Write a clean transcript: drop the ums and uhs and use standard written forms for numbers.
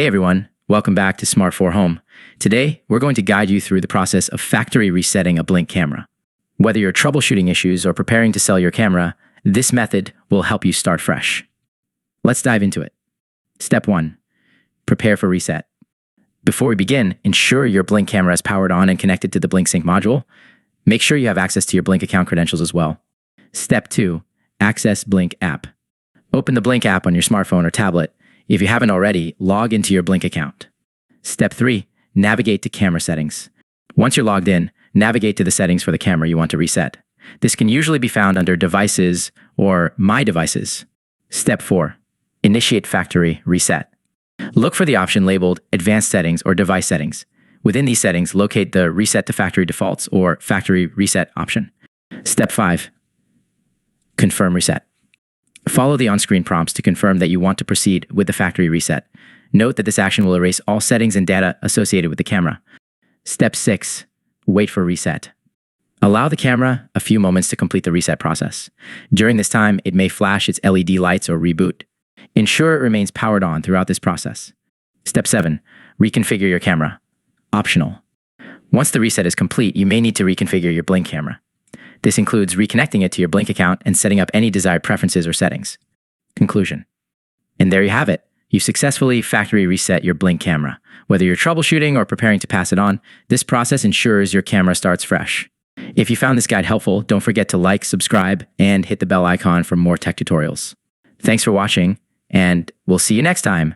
Hey everyone, welcome back to SmartHome. Today, we're going to guide you through the process of factory resetting a Blink camera. Whether you're troubleshooting issues or preparing to sell your camera, this method will help you start fresh. Let's dive into it. Step 1. Prepare for reset. Before we begin, ensure your Blink camera is powered on and connected to the Blink Sync module. Make sure you have access to your Blink account credentials as well. Step 2. Access Blink app. Open the Blink app on your smartphone or tablet. If you haven't already, log into your Blink account. Step 3. Navigate to camera settings. Once you're logged in, navigate to the settings for the camera you want to reset. This can usually be found under Devices or My Devices. Step 4. Initiate factory reset. Look for the option labeled Advanced Settings or Device Settings. Within these settings, locate the Reset to Factory Defaults or Factory Reset option. Step 5. Confirm reset. Follow the on-screen prompts to confirm that you want to proceed with the factory reset. Note that this action will erase all settings and data associated with the camera. Step 6. Wait for reset. Allow the camera a few moments to complete the reset process. During this time, it may flash its LED lights or reboot. Ensure it remains powered on throughout this process. Step 7. Reconfigure your camera. Optional. Once the reset is complete, you may need to reconfigure your Blink camera. This includes reconnecting it to your Blink account and setting up any desired preferences or settings. Conclusion. And there you have it. You've successfully factory reset your Blink camera. Whether you're troubleshooting or preparing to pass it on, this process ensures your camera starts fresh. If you found this guide helpful, don't forget to like, subscribe, and hit the bell icon for more tech tutorials. Thanks for watching, and we'll see you next time.